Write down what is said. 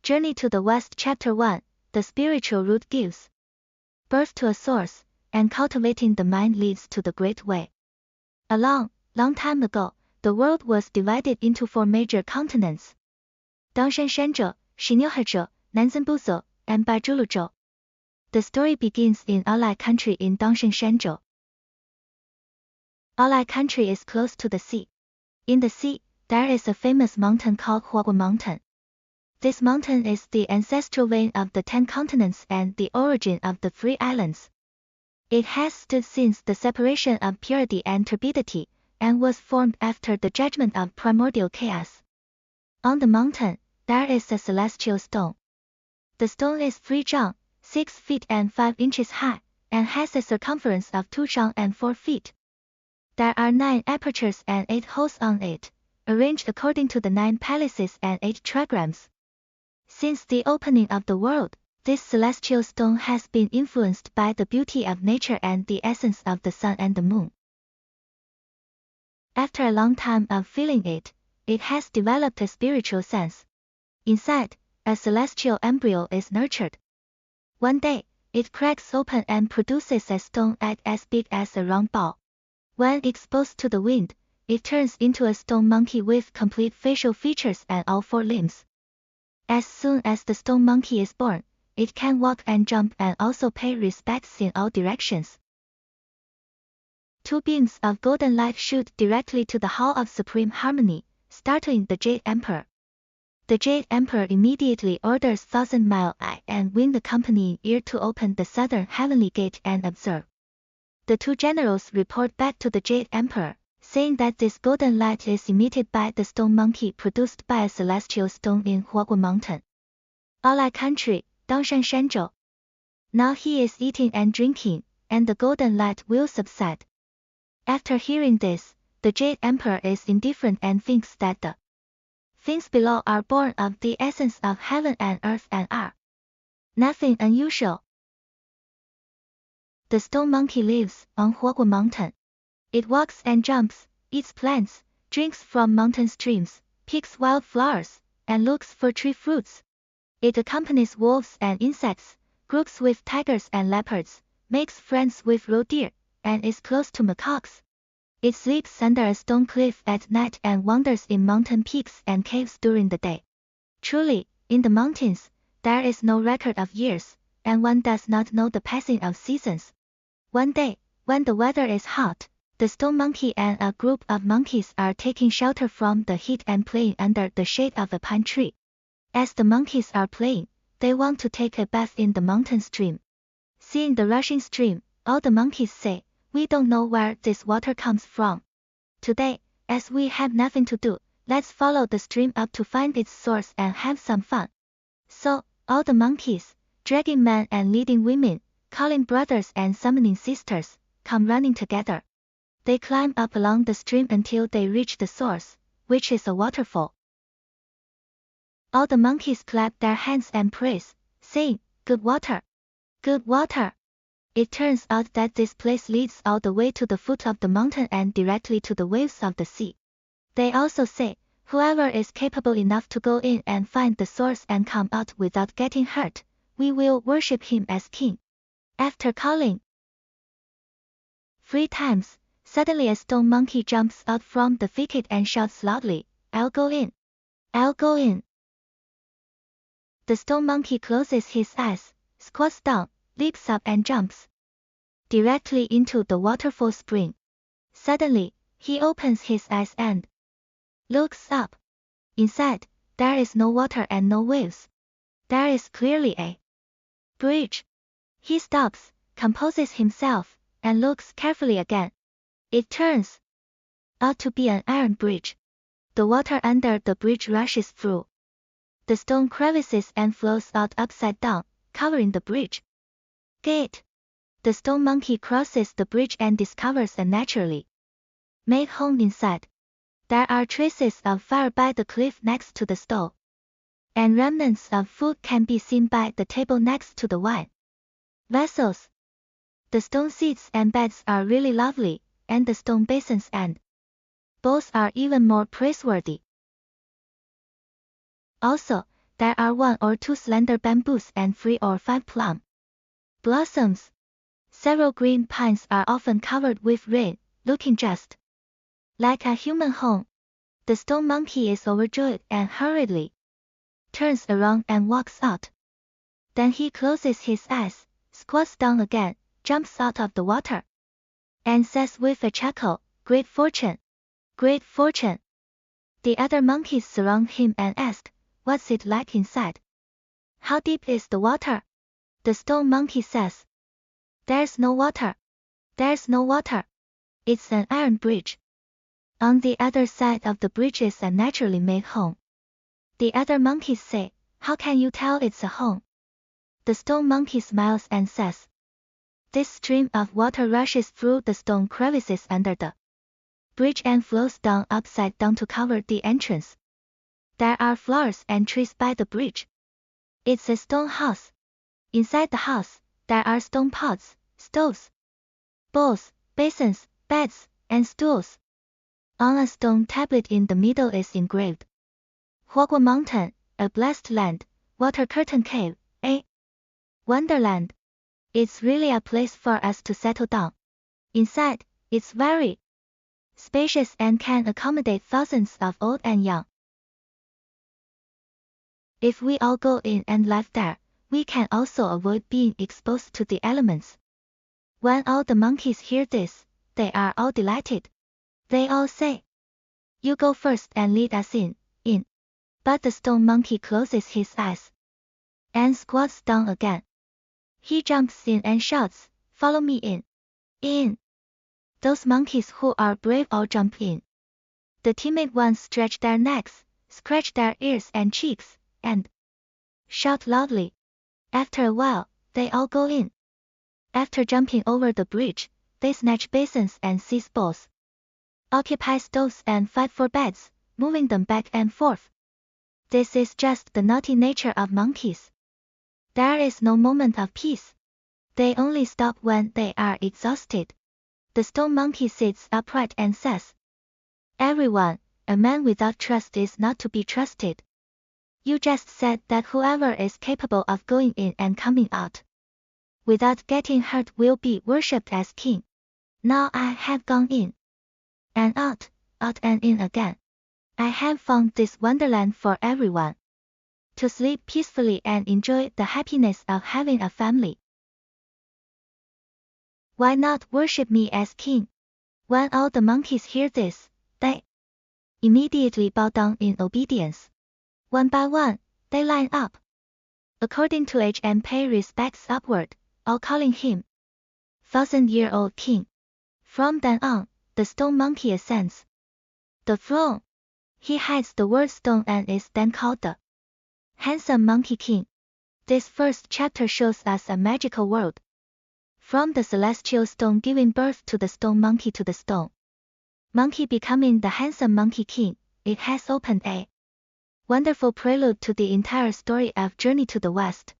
Journey to the West Chapter 1, The Spiritual Root Gives Birth to a Source, and Cultivating the Mind Leads to the Great Way. A long, long time ago, the world was divided into 4 major continents: Dangshan-shan-zhou, Xinyu-he-zhou, Nanzhen-bu-zhou, and Baizhulu-zhou. The story begins in Alai country in Dangshan-shan-zhou. Alai country is close to the sea. In the sea, there is a famous mountain called Wukong mountain. This mountain is the ancestral vein of the 10 continents and the origin of the 3 islands. It has stood since the separation of purity and turbidity, and was formed after the judgment of primordial chaos. On the mountain, there is a celestial stone. The stone is 3 zhang, 6 feet and 5 inches high, and has a circumference of 2 zhang and 4 feet. There are 9 apertures and 8 holes on it, arranged according to the 9 palaces and 8 trigrams. Since the opening of the world, this celestial stone has been influenced by the beauty of nature and the essence of the sun and the moon. After a long time of feeling it, it has developed a spiritual sense. Inside, a celestial embryo is nurtured. One day, it cracks open and produces a stone as big as a round ball. When exposed to the wind, it turns into a stone monkey with complete facial features and all 4 limbs. As soon as the stone monkey is born, it can walk and jump and also pay respects in all directions. 2 beams of golden light shoot directly to the Hall of Supreme Harmony, startling the Jade Emperor. The Jade Emperor immediately orders 1,000-mile eye and wind accompanying ear to open the southern heavenly gate and observe. The 2 generals report back to the Jade Emperor, saying that this golden light is emitted by the stone monkey produced by a celestial stone in Wukong mountain. Alai country, Dangshan-shan-zhou. Now he is eating and drinking, and the golden light will subside. After hearing this, the Jade Emperor is indifferent and thinks that the things below are born of the essence of heaven and earth and are nothing unusual. The stone monkey lives on Wukong mountain. It walks and jumps, eats plants, drinks from mountain streams, picks wild flowers, and looks for tree fruits. It accompanies wolves and insects, groups with tigers and leopards, makes friends with roe deer, and is close to macaques. It sleeps under a stone cliff at night and wanders in mountain peaks and caves during the day. Truly, in the mountains, there is no record of years, and one does not know the passing of seasons. One day, when the weather is hot, the stone monkey and a group of monkeys are taking shelter from the heat and playing under the shade of a pine tree. As the monkeys are playing, they want to take a bath in the mountain stream. Seeing the rushing stream, all the monkeys say, "We don't know where this water comes from. Today, as we have nothing to do, let's follow the stream up to find its source and have some fun." So, all the monkeys, dragging men and leading women, calling brothers and summoning sisters, come running together. They climb up along the stream until they reach the source, which is a waterfall. All the monkeys clap their hands and praise, saying, "Good water! Good water!" It turns out that this place leads all the way to the foot of the mountain and directly to the waves of the sea. They also say, "Whoever is capable enough to go in and find the source and come out without getting hurt, we will worship him as king." After calling 3 times, suddenly a stone monkey jumps out from the thicket and shouts loudly, "I'll go in! I'll go in!" The stone monkey closes his eyes, squats down, leaps up and jumps directly into the waterfall spring. Suddenly, he opens his eyes and looks up. Inside, there is no water and no waves. There is clearly a bridge. He stops, composes himself, and looks carefully again. It turns out to be an iron bridge. The water under the bridge rushes through the stone crevices and flows out upside down, covering the bridge. Gate. The stone monkey crosses the bridge and discovers a naturally made home inside. There are traces of fire by the cliff next to the stove, and remnants of food can be seen by the table next to the wine vessels. The stone seats and beds are really lovely, and the stone basins and bowls are even more praiseworthy. Also, There are 1 or 2 slender bamboos and 3 or 5 plum blossoms. Several green pines are often covered with rain, looking just like a human home. The stone monkey is overjoyed and hurriedly turns around and walks out. Then he closes his eyes, squats down again, jumps out of the water, and says with a chuckle, "Great fortune! Great fortune!" The other monkeys surround him and ask, "What's it like inside? How deep is the water?" The stone monkey says, "There's no water. There's no water. It's an iron bridge. On the other side of the bridge is a naturally made home." The other monkeys say, "How can you tell it's a home?" The stone monkey smiles and says, "This stream of water rushes through the stone crevices under the bridge and flows down upside down to cover the entrance. There are flowers and trees by the bridge. It's a stone house. Inside the house, there are stone pots, stoves, bowls, basins, beds, and stools. On a stone tablet in the middle is engraved, Wukong Mountain, a blessed land, Water Curtain Cave, a wonderland. It's really a place for us to settle down. Inside, it's very spacious and can accommodate thousands of old and young. If we all go in and live there, we can also avoid being exposed to the elements." When all the monkeys hear this, they are all delighted. They all say, "You go first and lead us in." But the stone monkey closes his eyes and squats down again. He jumps in and shouts, "Follow me in. In." Those monkeys who are brave all jump in. The timid ones stretch their necks, scratch their ears and cheeks, and shout loudly. After a while, they all go in. After jumping over the bridge, they snatch basins and seize bowls, occupy stoves and fight for beds, moving them back and forth. This is just the naughty nature of monkeys. There is no moment of peace. They only stop when they are exhausted. The stone monkey sits upright and says, "Everyone, a man without trust is not to be trusted. You just said that whoever is capable of going in and coming out without getting hurt will be worshipped as king. Now I have gone in and out and in again. I have found this wonderland for everyone to sleep peacefully and enjoy the happiness of having a family. Why not worship me as king?" When all the monkeys hear this, they immediately bow down in obedience. One by one, they line up, according to age and pay respects upward, all calling him 1,000-year-old king. From then on, the stone monkey ascends the throne. He hides the word stone and is then called the handsome monkey king. This first chapter shows us a magical world. From the celestial stone giving birth to the stone monkey to the stone monkey becoming the handsome monkey king, it has opened a wonderful prelude to the entire story of Journey to the West.